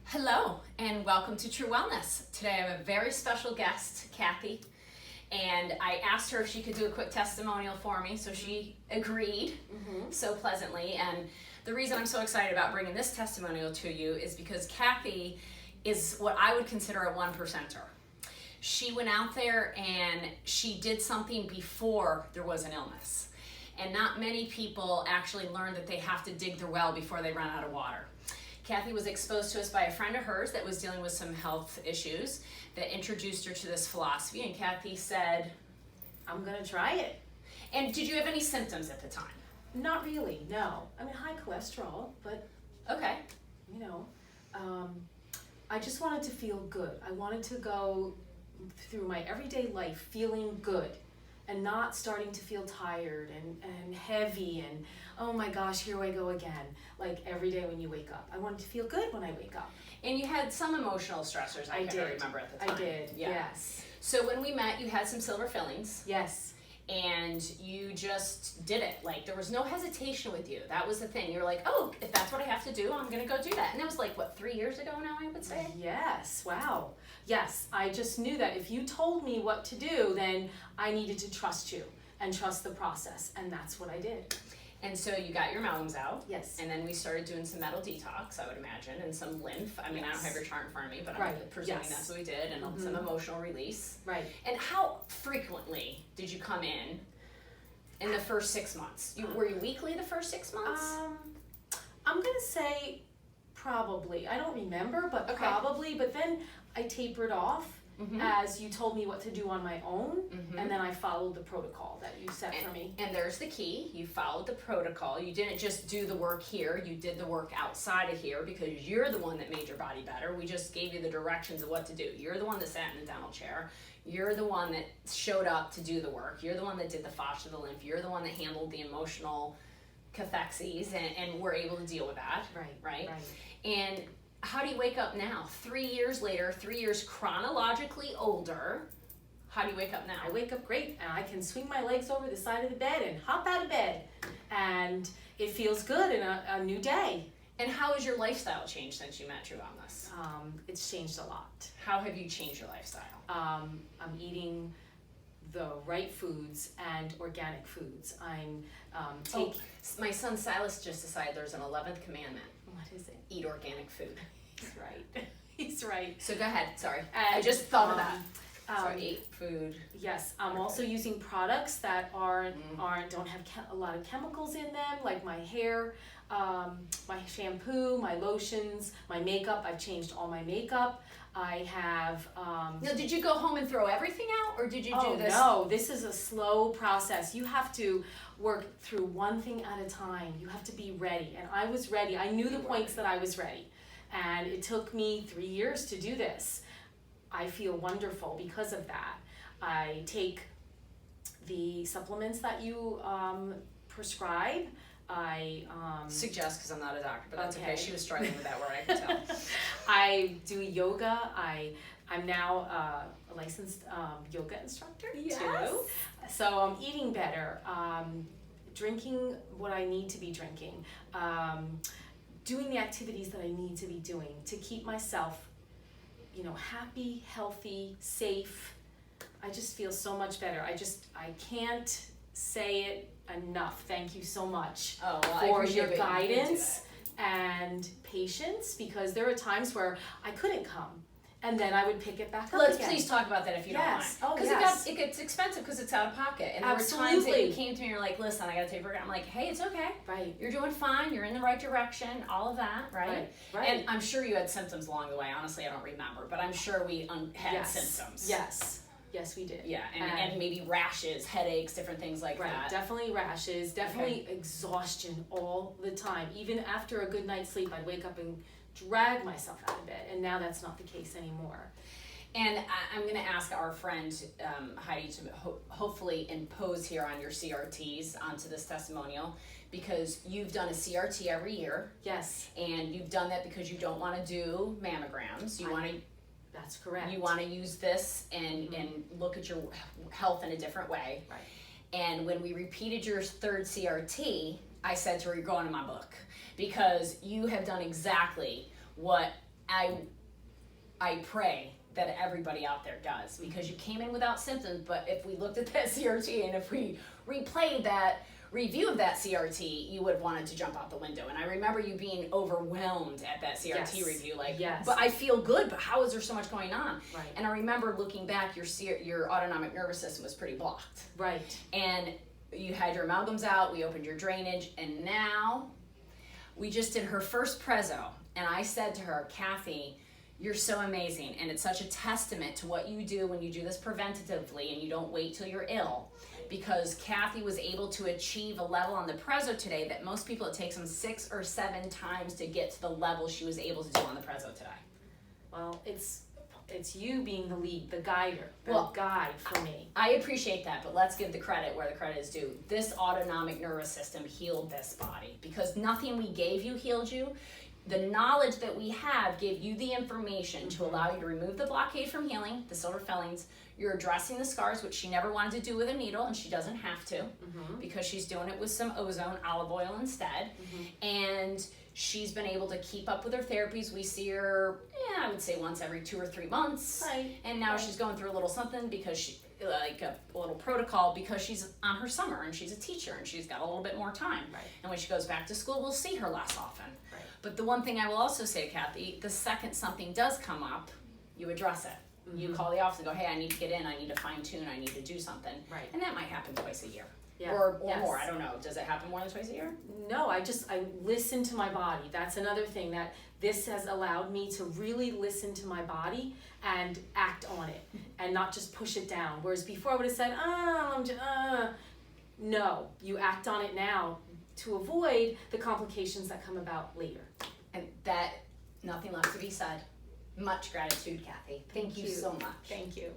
Hello and welcome to True Wellness. Today I have a very special guest, Kathy, and I asked her if she could do a quick testimonial for me, so she agreed so pleasantly. And the reason I'm so excited about bringing this testimonial to you is because Kathy is what I would consider a one percenter. She went out there and she did something before there was an illness. And not many people actually learn that they have to dig their well before they run out of water. Kathy was exposed to us by a friend of hers that was dealing with some health issues that introduced her to this philosophy, and Kathy said, I'm going to try it. And did you have any symptoms at the time? Not really, no. I mean, high cholesterol, but, Okay. I just wanted to feel good. I wanted to go through my everyday life feeling good and not starting to feel tired and heavy and, oh my gosh, here I go again, like every day when you wake up. I wanted to feel good when I wake up. And you had some emotional stressors, I did. remember at the time. I did, Yeah. yes. So when we met, you had some silver fillings. Yes. And you just did it. Like, there was no hesitation with you. That was the thing. You were like, oh, if that's what I have to do, I'm going to go do that. And that was like, what, 3 years ago now, I would say? Yes, wow. Yes, I just knew that if you told me what to do, then I needed to trust you and trust the process. And that's what I did. And so you got your amalgams out. Yes. And then we started doing some metal detox, I would imagine, and some lymph. I mean, I don't have your chart in front of me, but I'm Right. presuming Yes. that's what we did, and some emotional release. Right. And how frequently did you come in the first 6 months? Were you weekly the first 6 months? I'm gonna say probably. I don't remember, but Okay. probably. But then I tapered off as you told me what to do on my own, and then I followed the protocol that you set for me. And there's the key. You followed the protocol. You didn't just do the work here. You did the work outside of here because you're the one that made your body better. We just gave you the directions of what to do. You're the one that sat in the dental chair. You're the one that showed up to do the work. You're the one that did the fascia, the lymph. You're the one that handled the emotional cathexes and were able to deal with that. Right? And how do you wake up now? 3 years later, 3 years chronologically older, how do you wake up now? I wake up great, and I can swing my legs over the side of the bed and hop out of bed, and it feels good in a new day. And how has your lifestyle changed since you met True Wellness? It's changed a lot. How have you changed your lifestyle? I'm eating the right foods and organic foods. I'm My son Silas just decided there's an 11th commandment. What is it? Eat organic food. He's right. He's right. So go ahead, sorry. And, I just thought of that. um, Eat food. Yes, I'm also using products that don't have a lot of chemicals in them, like my hair, my shampoo, my lotions, my makeup. I've changed all my makeup. I have. Now, did you go home and throw everything out, or did you do this? No, this is a slow process. You have to work through one thing at a time. You have to be ready, and I was ready. I knew the points that I was ready, and it took me 3 years to do this. I feel wonderful because of that. I take the supplements that you prescribe. I suggest, because I'm not a doctor, but that's okay. Okay. She was struggling with that word, I can tell. I do yoga. I'm now a licensed yoga instructor too. So I'm eating better, drinking what I need to be drinking, doing the activities that I need to be doing to keep myself, happy, healthy, safe. I just feel so much better. I can't say it enough. Thank you so much for your guidance and patience, because there are times where I couldn't come and then I would pick it back up Let's again. please talk about that if you don't mind. Oh, because yes. it gets expensive because it's out of pocket. And Absolutely. there were times that you came to me and you're like, listen, I got to take a break. I'm like, hey, it's okay. Right. You're doing fine. You're in the right direction. All of that, right? Right. And I'm sure you had symptoms along the way. Honestly, I don't remember. But I'm sure we had symptoms. Yes, we did. Yeah, and maybe rashes, headaches, different things like that. Definitely rashes, definitely exhaustion all the time. Even after a good night's sleep, I'd wake up and drag myself out of bed, and now that's not the case anymore. And I'm going to ask our friend Heidi to hopefully impose here on your CRTs onto this testimonial, because you've done a CRT every year. Yes. And you've done that because you don't want to do mammograms. That's correct. You want to use this and look at your health in a different way. Right. And when we repeated your third CRT, I said to her, you're going in my book, because you have done exactly what I pray that everybody out there does, because you came in without symptoms, but if we looked at that CRT and if we replayed that review of that CRT, you would have wanted to jump out the window. And I remember you being overwhelmed at that CRT review, like, but I feel good, but how is there so much going on? Right. And I remember looking back, your autonomic nervous system was pretty blocked. Right. And you had your amalgams out, we opened your drainage, and now we just did her first prezo. And I said to her, Kathy, you're so amazing, and it's such a testament to what you do when you do this preventatively and you don't wait till you're ill, because Kathy was able to achieve a level on the prezo today that most people, it takes them 6 or 7 times to get to the level she was able to do on the prezo today. Well, it's you being the lead, the guider, guide for me. I appreciate that, but let's give the credit where the credit is due. This autonomic nervous system healed this body, because nothing we gave you healed you. The knowledge that we have gave you the information to allow you to remove the blockade from healing, the silver fillings. You're addressing the scars, which she never wanted to do with a needle, and she doesn't have to, because she's doing it with some ozone, olive oil instead. And she's been able to keep up with her therapies. We see her, I would say once every 2 or 3 months. Right. And now she's going through a little something, because she, like a little protocol, because she's on her summer and she's a teacher and she's got a little bit more time. Right. And when she goes back to school, we'll see her less often. Right. But the one thing I will also say, Kathy, the second something does come up, you address it. You call the office and go, hey, I need to get in, I need to fine tune, I need to do something. Right. And that might happen twice a year. Yeah. Or more, I don't know. Does it happen more than twice a year? No, I listen to my body. That's another thing that this has allowed me to really listen to my body and act on it and not just push it down. Whereas before I would have said, no, you act on it now to avoid the complications that come about later. And that, nothing left to be said. Much gratitude, Kathy. Thank you so much. Thank you.